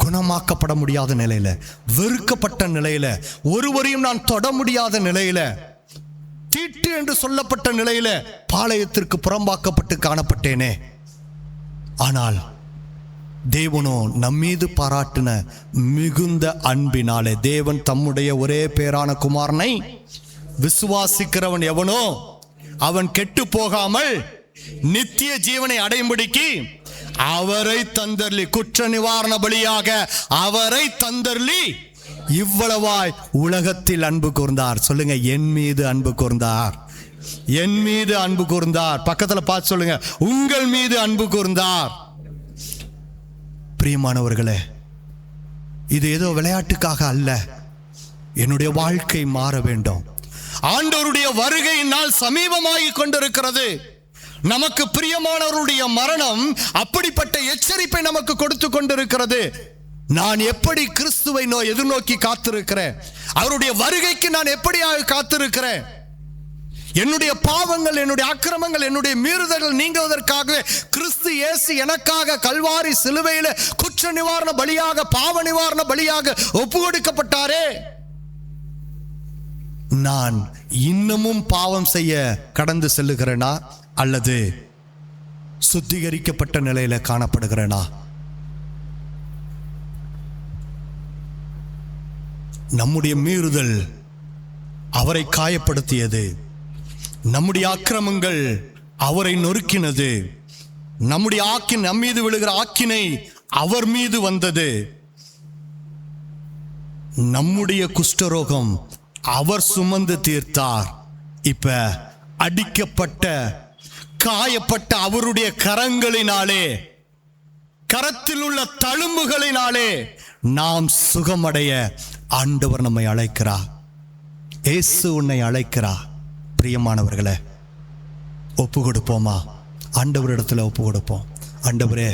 குணமாக்கப்பட முடியாத நிலையில, வெறுக்கப்பட்ட நிலையில, ஒருவரையும் நான் தொட முடியாத நிலையில, தீட்டு என்று சொல்லப்பட்ட நிலையில பாளையத்திற்கு புறம்பாக்கப்பட்டு காணப்பட்டேனே. ஆனால் தேவனோ நம்மீது பாராட்டின மிகுந்த அன்பினாலே தேவன் தம்முடைய ஒரே பேரான குமாரனை விசுவாசிக்கிறவன் எவனோ அவன் கெட்டு போகாமல் நித்திய ஜீவனை அடையும்படிக்கு அவரை தந்தர்லி, குற்ற நிவாரண பலியாக அவரை தந்தர்லி இவ்வளவாய் உலகத்தில் அன்பு கூர்ந்தார். சொல்லுங்க, என் மீது அன்பு கூர்ந்தார். என் மீது அன்பு கூர்ந்தார். பக்கத்துல பார்த்து சொல்லுங்க, உங்கள் மீது அன்பு கூர்ந்தார். பிரியமானவர்களே, இது ஏதோ விளையாட்டுக்காக அல்ல. என்னுடைய வாழ்க்கை மாற வேண்டும். ஆண்டவருடைய வருகை நாள் சமீபமாகி கொண்டிருக்கிறது. நமக்கு பிரியமானவருடைய மரணம் அப்படிப்பட்ட எச்சரிப்பை நமக்கு கொடுத்து கொண்டிருக்கிறது. நான் எப்படி கிறிஸ்துவை எதிர்நோக்கி காத்திருக்கிறேன்? அவருடைய வருகைக்கு நான் எப்படியாக காத்திருக்கிறேன்? என்னுடைய பாவங்கள், என்னுடைய அக்கிரமங்கள், என்னுடைய மீறுதல்கள் நீங்குவதற்காக கிறிஸ்து இயேசு எனக்காக கல்வாரி சிலுவையில குற்ற நிவாரண பலியாக, பாவ நிவாரண பலியாக ஒப்பு கொடுக்கப்பட்டாரே. நான் இன்னமும் பாவம் செய்ய கடந்து செல்லுகிறேனா அல்லது சுத்திகரிக்கப்பட்ட நிலையில காணப்படுகிறேனா? நம்முடைய மீறுதல் அவரை காயப்படுத்தியது. நம்முடைய அக்கிரமங்கள் அவரை நொறுக்கினது. நம்முடைய நம் மீது விழுகிற ஆக்கினை அவர் மீது வந்தது. நம்முடைய குஷ்டரோகம் அவர் சுமந்து தீர்த்தார். இப்ப அடிக்கப்பட்ட, காயப்பட்ட அவருடைய கரங்களினாலே, கரத்தில் உள்ள தழும்புகளினாலே நாம் சுகமடைய ஆண்டவர் நம்மை அழைக்கிறார். இயேசு உன்னை அழைக்கிறார். பிரியமானவர்களே, ஒப்பு கொடுப்போமா? ஆண்டவரிடத்துல ஒப்பு கொடுப்போம். ஆண்டவரே,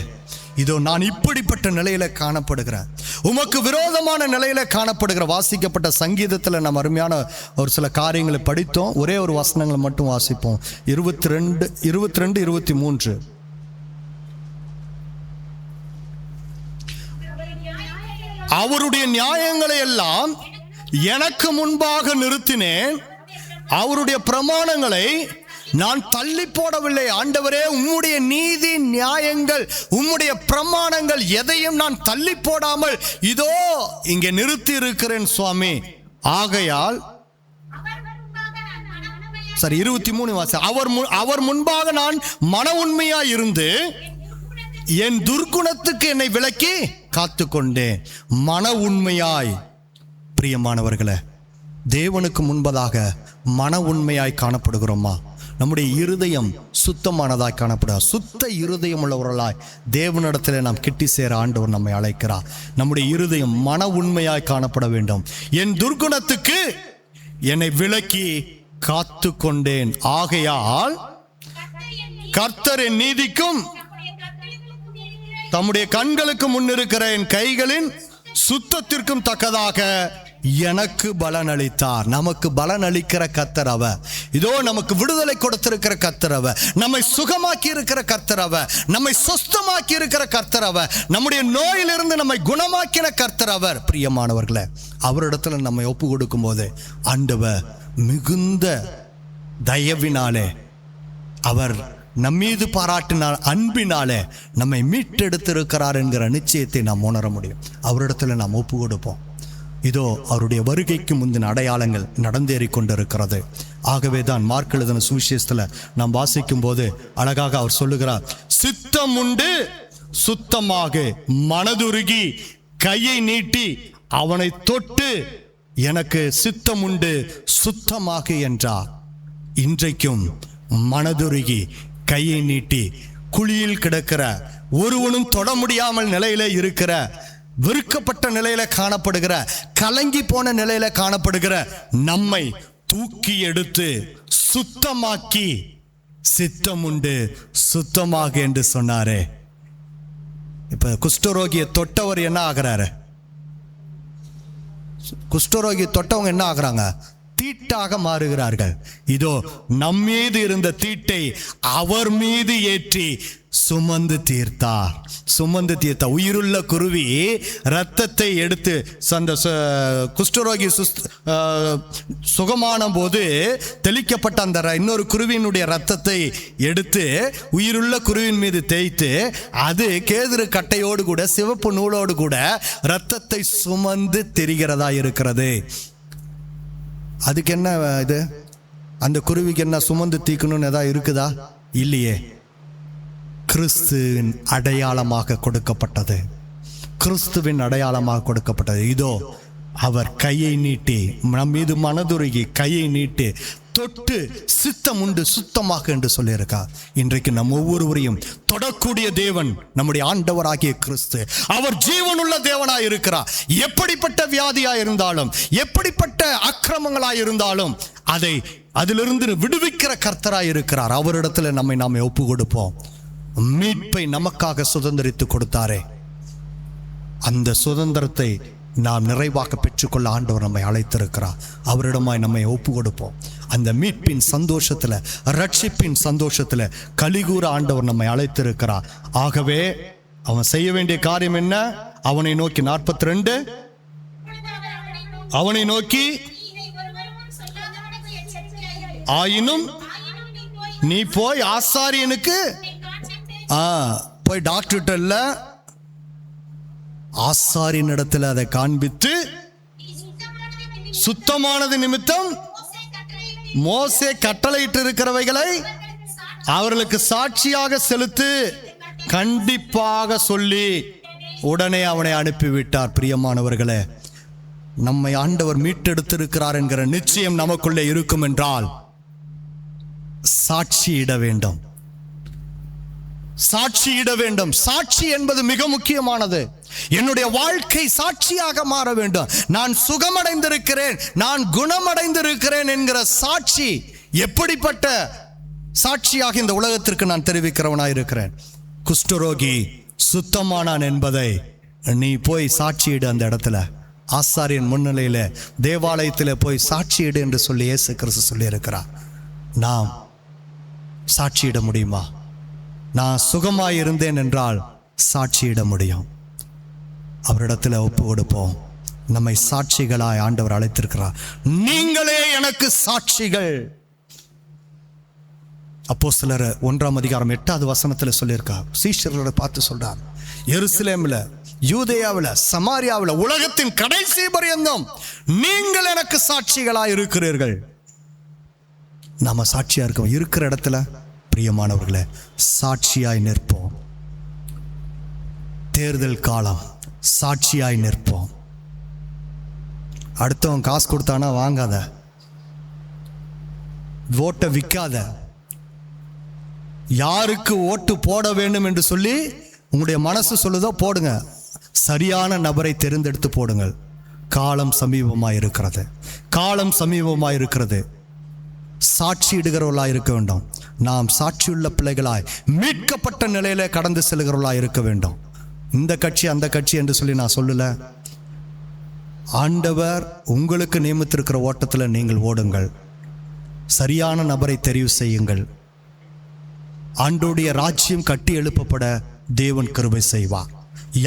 இதோ நான் இப்படிப்பட்ட நிலையில காணப்படுகிறேன், உமக்கு விரோதமான நிலையில காணப்படுகிற. வாசிக்கப்பட்ட சங்கீதத்தில் நம்ம அருமையான ஒரு சில காரியங்களை படித்தோம். ஒரே ஒரு வசனங்களை மட்டும் வாசிப்போம். 22, 23. அவருடைய நியாயங்களை எல்லாம் எனக்கு முன்பாக நிறுத்தினேன், அவருடைய பிரமாணங்களை நான் தள்ளி போடவில்லை. ஆண்டவரே, உம்முடைய நீதி நியாயங்கள், உம்முடைய பிரமாணங்கள் எதையும் நான் தள்ளி போடாமல் இதோ இங்கே நிறுத்தி இருக்கிறேன் சுவாமி. ஆகையால் 23 வாசி. அவர் முன்பாக நான் மன உண்மையாய் இருந்து என் துர்க்குணத்துக்கு என்னை விலக்கி காத்துக்கொண்டேன். மன உண்மையாய். பிரியமானவர்களே, தேவனுக்கு முன்பதாக மன உண்மையாய் காணப்படுகிறோமா? நம்முடைய இருதயம் சுத்தமானதாய் காணப்படும். சுத்த இருதயம் உள்ளவர்களாய் தேவனிடத்தில் நாம் கிட்டி சேர ஆண்டவர் நம்மை அழைக்கிறார். நம்முடைய இருதயம் மன உண்மையாய் காணப்பட வேண்டும். என் துர்க்குணத்துக்கு என்னை விலக்கி காத்து கொண்டேன். ஆகையால் கர்த்தர் என் நீதிக்கும் தம்முடைய கண்களுக்கு முன்னிருக்கிற என் கைகளின் சுத்தத்திற்கும் தக்கதாக எனக்கு பலன் அளித்தார். நமக்கு பலன் அளிக்கிற கர்த்தர் அவர். இதோ நமக்கு விடுதலை கொடுத்திருக்கிற கர்த்தர் அவர். நம்மை சுகமாக்கி இருக்கிற கர்த்தர் அவர். நம்மை சொஸ்தமாக்கி இருக்கிற கர்த்தர் அவர். நம்முடைய நோயிலிருந்து நம்மை குணமாக்கின கர்த்தர் அவர். பிரியமானவர்களே, அவரிடத்துல நம்மை ஒப்பு கொடுக்கும் போது ஆண்டவர் மிகுந்த தயவினாலே அவர் நம்மீது பாராட்டினால் அன்பினாலே நம்மை மீட்டெடுத்திருக்கிறார் என்கிற நிச்சயத்தை நாம் உணர முடியும். அவரிடத்துல நாம் ஒப்பு கொடுப்போம். இதோ அவருடைய வருகைக்கு முந்தின அடையாளங்கள் நடந்தேறி கொண்டிருக்கிறது. ஆகவே தான் மார்க் எழுதின சுவிசேஷத்தில் நாம் வாசிக்கும் போது அழகாக அவர் சொல்லுகிறார், சித்தம் உண்டு சுத்தமாக மனதுருகி கையை நீட்டி அவனை தொட்டு எனக்கு சித்தம் உண்டு சுத்தமாக என்றார். இன்றைக்கும் மனதுருகி கையை நீட்டி குழியில் கிடக்கிற, ஒருவனும் தொட முடியாமல் நிலையில இருக்கிற, வெறுக்கப்பட்ட நிலையில காணப்படுகிற, கலங்கி போன நிலையில காணப்படுகிற நம்மை தூக்கி எடுத்து சுத்தமாக்கி சித்தம் உண்டு சுத்தமாக என்று சொன்னாரே. இப்ப குஷ்டரோகியை தொட்டவர் என்ன ஆகிறாரு? குஷ்டரோகி தொட்டவங்க என்ன ஆகுறாங்க? தீட்டாக மாறுகிறார்கள். இதோ நம்மீது இருந்த தீட்டை அவர் மீது ஏற்றி சுமந்து தீர்த்தார். உயிருள்ள குருவி இரத்தத்தை எடுத்து அந்த குஷ்டரோகி சுகமான போது தெளிக்கப்பட்ட அந்த இன்னொரு குருவியினுடைய இரத்தத்தை எடுத்து உயிருள்ள குருவின் மீது தேய்த்து அது கேதுரு கட்டையோடு கூட சிவப்பு நூலோடு கூட இரத்தத்தை சுமந்து திரிகிறதா இருக்கிறது. அதுக்கு என்ன இது? அந்த குருவிக்கு என்ன சுமந்து தீக்கணும்னு ஏதாவது இருக்குதா? இல்லையே. கிறிஸ்துவின் அடையாளமாக கொடுக்கப்பட்டது. கிறிஸ்துவின் அடையாளமாக கொடுக்கப்பட்டது. இதோ அவர் கையை நீட்டி நம் மீது மனதுருகி கையை நீட்டி தொட்டு சித்தம் உண்டு சுத்தமாக என்று சொல்லியிருக்கார். இன்றைக்கு நம் ஒவ்வொருவரையும் தொடக்கூடிய தேவன் நம்முடைய ஆண்டவராகிய கிறிஸ்து. அவர் ஜீவனுள்ள தேவனாய் இருக்கிறார். எப்படிப்பட்ட வியாதியாய் இருந்தாலும், எப்படிப்பட்ட அக்கிரமங்களாய் இருந்தாலும் அதை அதிலிருந்து விடுவிக்கிற கர்த்தராய் இருக்கிறார். அவரிடத்துல நம்மை நாமே ஒப்பு கொடுப்போம். மீட்பை நமக்காக சுதந்திரித்து கொடுத்தாரே, அந்த சுதந்திரத்தை நாம் நிறைவாக பெற்றுக்கொள்ள ஆண்டவர் நம்மை அழைத்திருக்கிறார். அவரிடமாய் நம்மை ஒப்பு கொடுப்போம். அந்த மீட்பின் சந்தோஷத்துல, ரட்சிப்பின் சந்தோஷத்துல கலிகூற ஆண்டவர் நம்மை அழைத்திருக்கிறார். ஆகவே அவன் செய்ய வேண்டிய காரியம் என்ன? அவனை நோக்கி 42 அவனை நோக்கி, ஆயினும் நீ போய் ஆசாரியனுக்கு போய் டாக்டர்கிட்ட இல்ல, ஆசாரியின் இடத்துல அதை காண்பித்து சுத்தமானது நிமித்தம் மோசே கட்டளையிட்டு இருக்கிறவைகளை அவர்களுக்கு சாட்சியாக செலுத்து கண்டிப்பாக சொல்லி உடனே அவனை அனுப்பிவிட்டார். பிரியமானவர்களே, நம்மை ஆண்டவர் மீட்டெடுத்திருக்கிறார் என்கிற நிச்சயம் நமக்குள்ளே இருக்கும் என்றால் சாட்சியிட வேண்டும். சாட்சியிட வேண்டும். சாட்சி என்பது மிக முக்கியமானது. என்னுடைய வாழ்க்கை சாட்சியாக மாற வேண்டும். நான் சுகமடைந்திருக்கிறேன், நான் குணமடைந்திருக்கிறேன் என்கிற சாட்சி. எப்படிப்பட்ட சாட்சியாக இந்த உலகத்திற்கு நான் தெரிவிக்கிறவனாய் இருக்கிறேன். குஷ்டரோகி சுத்தமானான் என்பதை நீ போய் சாட்சியிடு. அந்த இடத்துல ஆசாரியன் முன்னிலையில தேவாலயத்தில் போய் சாட்சியிடு என்று சொல்லி இயேசு கிறிஸ்து சொல்லி இருக்கிறார். நாம் சாட்சியிட முடியுமா? நான் சுகமாய் இருந்தேன் என்றால் சாட்சியிட முடியும். அவரிடத்துல ஒப்பு கொடுப்போம். நம்மை சாட்சிகளாய் ஆண்டவர் அழைத்திருக்கிறார். நீங்களே எனக்கு சாட்சிகள். அப்போஸ்தலர் 1:8 சொல்லியிருக்கார். சீஷர்களை பார்த்து சொல்றார், எருசலேம்ல, யூதேயாவில், சமாரியாவில், உலகத்தின் கடைசி பரியந்தம் நீங்கள் எனக்கு சாட்சிகளாய் இருக்கிறீர்கள். நாம சாட்சியா இருக்கோம். இருக்கிற இடத்துல பிரியமானவர்களே சாட்சியாய் நிற்போம். தேர்தல் காலம், சாட்சியாய் நிற்போம். அடுத்தவன் காசு கொடுத்தானா வாங்காத, ஓட்டை விற்காத, யாருக்கு ஓட்டு போட வேண்டும் என்று சொல்லி உங்களுடைய மனசு சொல்லுதோ போடுங்க. சரியான நபரை தேர்ந்தெடுத்து போடுங்கள். காலம் சமீபமாய் இருக்கிறது. காலம் சமீபமாய் இருக்கிறது. சாட்சியிடுகிறவர்களாய் இருக்க வேண்டும். நாம் சாட்சியுள்ள பிள்ளைகளாய் மீட்கப்பட்ட நிலையில கடந்து செல்கிறவர்களாய் இருக்க வேண்டும். இந்த கட்சி அந்த கட்சி என்று சொல்லி நான் சொல்லல. ஆண்டவர் உங்களுக்கு நியமித்திருக்கிற ஓட்டத்தில் நீங்கள் ஓடுங்கள். சரியான நபரை தெரிவு செய்யுங்கள். ஆண்டோடைய ராஜ்யம் கட்டி எழுப்பப்பட தேவன் கிருபை செய்வார்.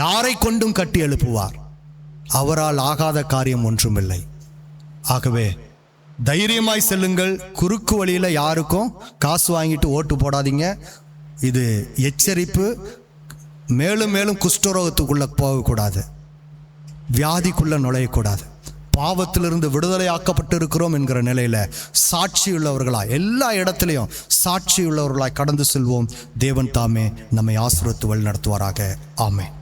யாரை கொண்டும் கட்டி எழுப்புவார். அவரால் ஆகாத காரியம் ஒன்றுமில்லை. ஆகவே தைரியமாய் செல்லுங்கள். குறுக்கு வழியில் யாருக்கும் காசு வாங்கிட்டு ஓட்டு போடாதீங்க. இது எச்சரிப்பு. மேலும் மேலும் குஷ்டரோகத்துக்குள்ளே போகக்கூடாது, வியாதிக்குள்ளே நுழையக்கூடாது. பாவத்திலிருந்து விடுதலை ஆக்கப்பட்டு இருக்கிறோம் என்கிற நிலையில் சாட்சியுள்ளவர்களாய் எல்லா இடத்துலையும் சாட்சியுள்ளவர்களாய் கடந்து செல்வோம். தேவன் தாமே நம்மை ஆசீர்வதித்து வழி நடத்துவாராக. ஆமென்.